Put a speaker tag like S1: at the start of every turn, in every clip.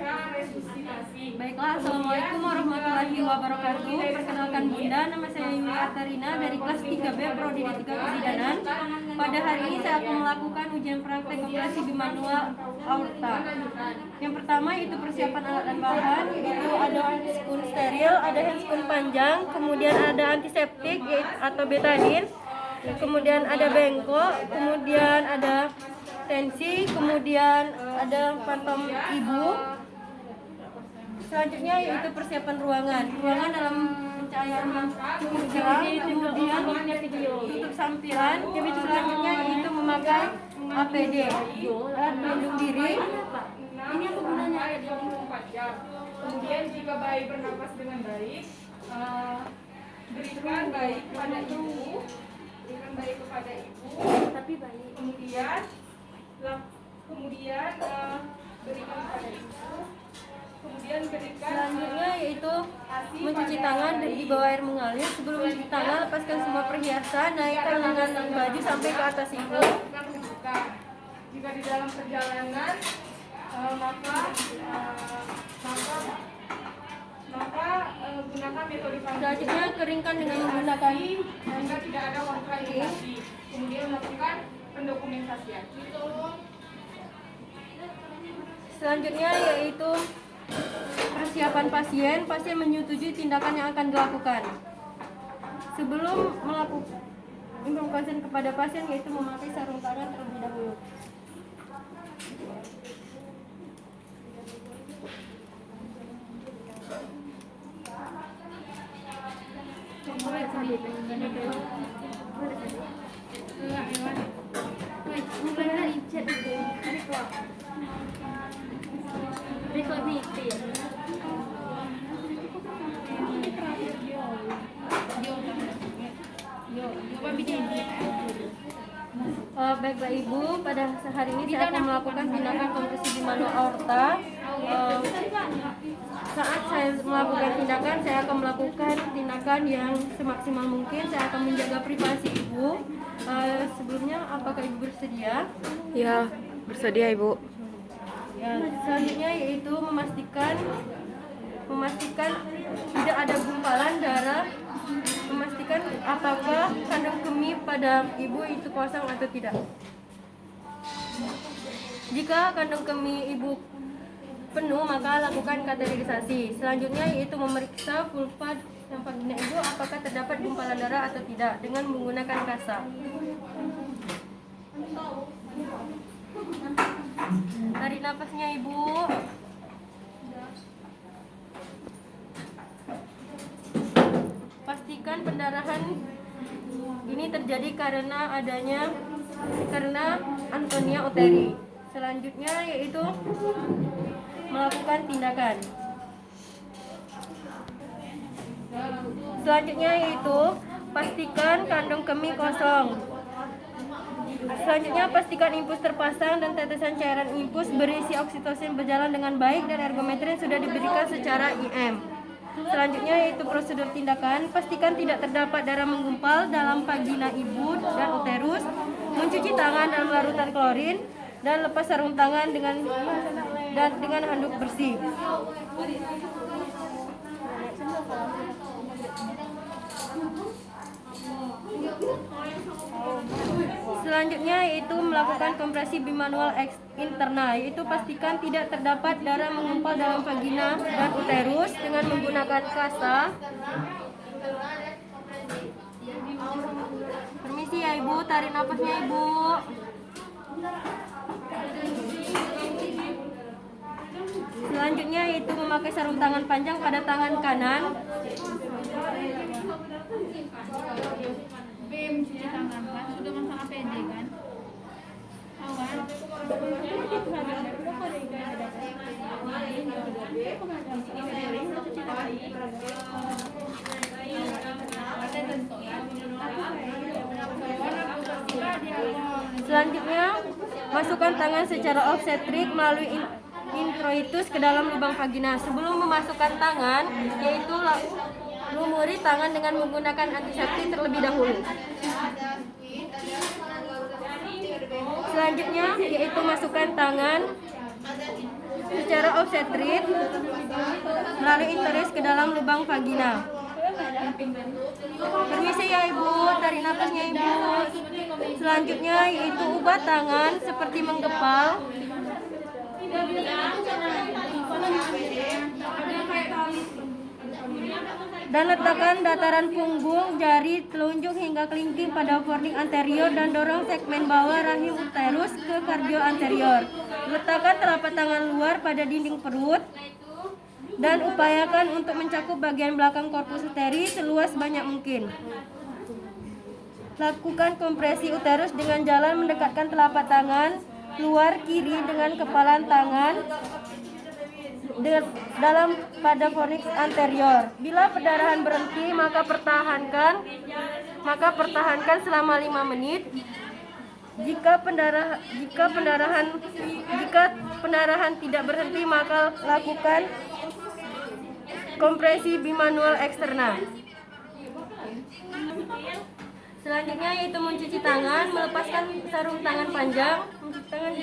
S1: Baiklah, Assalamualaikum warahmatullahi wabarakatuh. Perkenalkan Bunda, nama saya Yuli Artarina dari kelas 3B Prodi D3 Kebidanan. Pada hari ini saya akan melakukan ujian praktek operasi bimanual aorta. Yang pertama itu persiapan alat dan bahan, itu ada handscoon steril, ada handscoon panjang, kemudian ada antiseptik atau betadine, kemudian ada bengkok, kemudian ada tensi, kemudian ada pantom ibu. Selanjutnya yaitu persiapan ruangan dalam pencahayaan yang cukup cerah, kemudian tutup sampiran. Selanjutnya yaitu memakai APD, alat pelindung diri.
S2: Ini apa gunanya air 24 jam. Kemudian jika bayi bernapas dengan baik, berikan bayi kepada ibu.
S1: Tapi bayi.
S2: Kemudian berikan kepada ibu. Kemudian berikan.
S1: Selanjutnya yaitu mencuci tangan di bawah air mengalir. Sebelum mencuci tangan, lepaskan semua perhiasan, naikkan lengan baju sampai ke atas ibu.
S2: Jika di dalam perjalanan maka gunakan metode panggilan.
S1: Selanjutnya keringkan dengan menggunakan
S2: Jika tidak ada waktu iritasi, kemudian melakukan pendokumentasian.
S1: Selanjutnya yaitu persiapan pasien. Pasien menyetujui tindakan yang akan dilakukan. Sebelum melakukan informasi kepada pasien yaitu memakai sarung tangan terlebih dahulu. Baiklah Ibu, pada hari ini saya akan melakukan tindakan kompresi bimanual aorta. Saat saya melakukan tindakan, saya akan melakukan tindakan yang semaksimal mungkin. Saya akan menjaga privasi Ibu. Sebelumnya, apakah Ibu bersedia?
S3: Ya, bersedia Ibu.
S1: Ya, selanjutnya yaitu memastikan tidak ada gumpalan darah, memastikan apakah kandung kemih pada ibu itu kosong atau tidak. Jika kandung kemih ibu penuh, maka lakukan kateterisasi. Selanjutnya yaitu memeriksa vulva dan vagina ibu apakah terdapat gumpalan darah atau tidak dengan menggunakan kasa. Tarik nafasnya Ibu. Pastikan pendarahan ini terjadi karena Antonia Oteri. Selanjutnya yaitu melakukan tindakan. Selanjutnya yaitu pastikan kandung kemih kosong. Selanjutnya pastikan infus terpasang dan tetesan cairan infus berisi oksitosin berjalan dengan baik dan ergometrin sudah diberikan secara IM. Selanjutnya yaitu prosedur tindakan. Pastikan tidak terdapat darah menggumpal dalam vagina ibu dan uterus. Mencuci tangan dalam larutan klorin dan lepas sarung tangan dengan handuk bersih. Selanjutnya yaitu melakukan kompresi bimanual internal, yaitu pastikan tidak terdapat darah menggumpal dalam vagina dan uterus dengan menggunakan kasa. Permisi ya Ibu, tarik nafasnya Ibu. Selanjutnya yaitu memakai sarung tangan panjang pada tangan kanan.
S2: Mencuci tangan kan sudah masang APD kan?
S1: Selanjutnya masukkan tangan secara obstetrik melalui introitus ke dalam lubang vagina. Sebelum memasukkan tangan, yaitu lumuri tangan dengan menggunakan antiseptik terlebih dahulu. Selanjutnya yaitu masukkan tangan secara obstetrik melalui interis ke dalam lubang vagina. Permisi ya Ibu, tarik napasnya Ibu. Selanjutnya yaitu ubah tangan seperti menggepal. Dan letakkan dataran punggung, jari, telunjuk hingga kelingking pada fornix anterior dan dorong segmen bawah rahim uterus ke kardio anterior. Letakkan telapak tangan luar pada dinding perut dan upayakan untuk mencakup bagian belakang korpus uteri seluas banyak mungkin. Lakukan kompresi uterus dengan jalan mendekatkan telapak tangan luar kiri dengan kepalan tangan dalam pada fornix anterior. Bila pendarahan berhenti, maka pertahankan selama 5 menit. Jika pendarahan tidak berhenti, maka lakukan kompresi bimanual eksterna. Selanjutnya yaitu mencuci tangan, melepaskan sarung tangan panjang, mencuci tangan.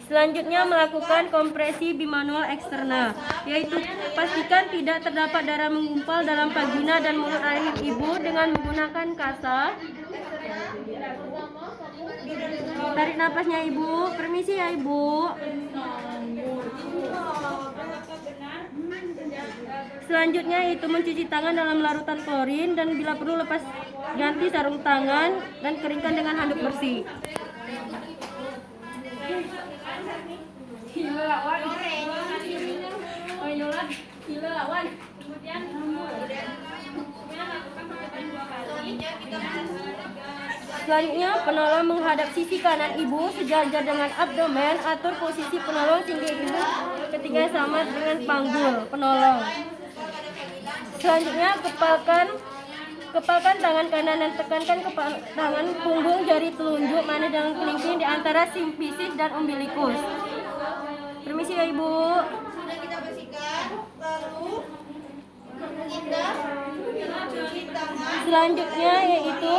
S1: Selanjutnya melakukan kompresi bimanual eksterna, yaitu pastikan tidak terdapat darah menggumpal dalam vagina dan mulut rahim ibu dengan menggunakan kasa. Tarik napasnya Ibu. Permisi ya Ibu. Selanjutnya itu mencuci tangan dalam larutan klorin dan bila perlu lepas ganti sarung tangan dan keringkan dengan handuk bersih. Selanjutnya penolong menghadap sisi kanan ibu sejajar dengan abdomen. Atur posisi penolong sehingga ibu ketika sama dengan panggul penolong. Selanjutnya kepalkan tangan kanan dan tekankan tangan punggung jari telunjuk mana dalam kelingking di antara simfisis dan umbilikus. Permisi ya Ibu.
S4: Sudah kita bersihkan, lalu kita cuci tangan.
S1: Selanjutnya yaitu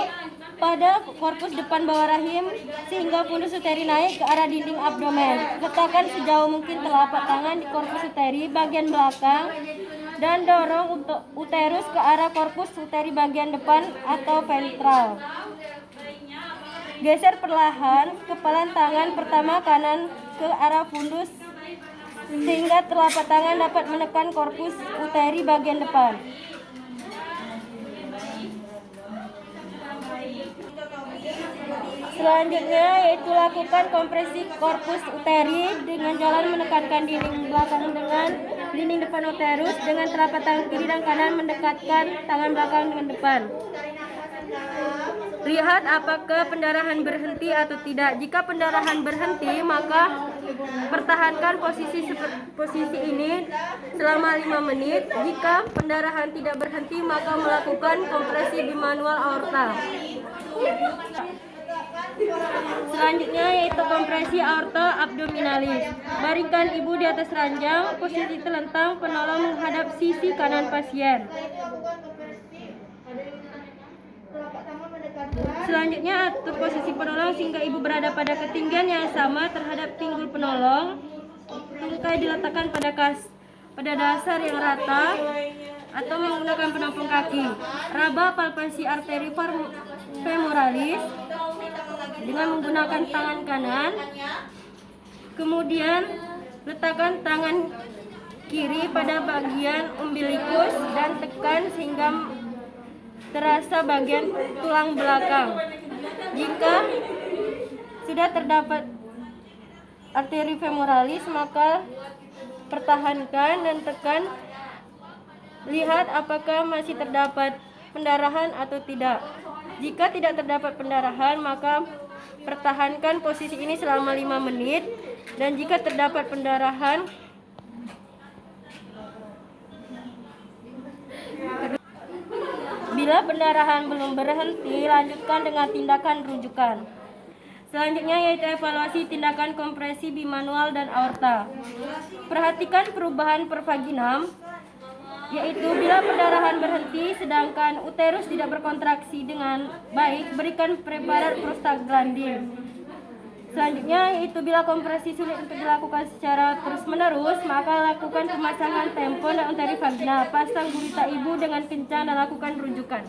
S1: pada korpus depan bawah rahim sehingga fundus uteri naik ke arah dinding abdomen. Letakkan sejauh mungkin telapak tangan di korpus uteri bagian belakang dan dorong uterus ke arah korpus uteri bagian depan atau ventral. Geser perlahan kepalan tangan pertama kanan ke arah fundus sehingga telapak tangan dapat menekan korpus uteri bagian depan. Selanjutnya yaitu lakukan kompresi korpus uteri dengan jalan menekankan dinding belakang dengan dinding depan uterus dengan telapak tangan kiri dan kanan mendekatkan tangan belakang dengan depan. Lihat apakah pendarahan berhenti atau tidak. Jika pendarahan berhenti, maka pertahankan posisi ini selama 5 menit. Jika pendarahan tidak berhenti, maka melakukan kompresi bimanual aorta. Selanjutnya yaitu kompresi aorta abdominalis. Baringkan ibu di atas ranjang, posisi telentang, penolong menghadap sisi kanan pasien. Selanjutnya atur posisi penolong sehingga ibu berada pada ketinggian yang sama terhadap pinggul penolong. Tungkai diletakkan pada dasar yang rata atau menggunakan penampung kaki. Raba palpasi arteri femoralis dengan menggunakan tangan kanan. Kemudian letakkan tangan kiri pada bagian umbilikus dan tekan sehingga terasa bagian tulang belakang. Jika sudah terdapat arteri femoralis, maka pertahankan dan tekan. Lihat apakah masih terdapat pendarahan atau tidak. Jika tidak terdapat pendarahan, maka pertahankan posisi ini selama 5 menit. Dan jika terdapat pendarahan, bila pendarahan belum berhenti, lanjutkan dengan tindakan rujukan. Selanjutnya yaitu evaluasi tindakan kompresi bimanual dan aorta. Perhatikan perubahan per vaginam, yaitu bila perdarahan berhenti sedangkan uterus tidak berkontraksi dengan baik, berikan preparat prostaglandin. Selanjutnya yaitu bila kompresi sulit untuk dilakukan secara terus-menerus, maka lakukan pemasangan tampon dan untari vagina. Pasang gurita ibu dengan kencang dan lakukan rujukan.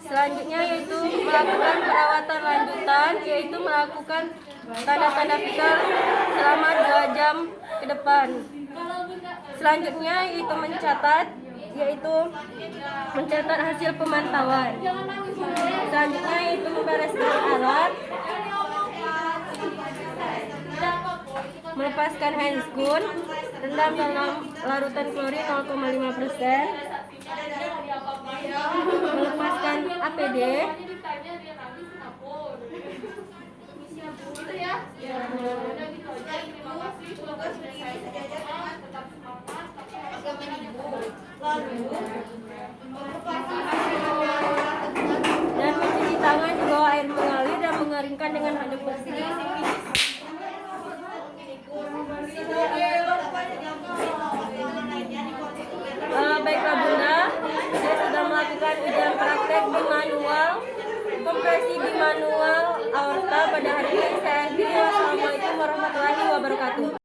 S1: Selanjutnya yaitu melakukan perawatan lanjutan, yaitu melakukan tanda-tanda vital selama 2 jam ke depan. Selanjutnya yaitu mencatat hasil pemantauan. Selanjutnya yaitu membereskan alat, melepaskan handscoon, rendam dalam larutan klorin 0,5%, melepaskan APD, dan mencuci tangan di bawah air mengalir dan mengeringkan dengan handuk bersih. Baiklah Bunda, saya sudah melakukan ujian praktek bimanual, kompresi bimanual aorta pada hari ini. Saya akhiri. Wassalamualaikum warahmatullahi wabarakatuh.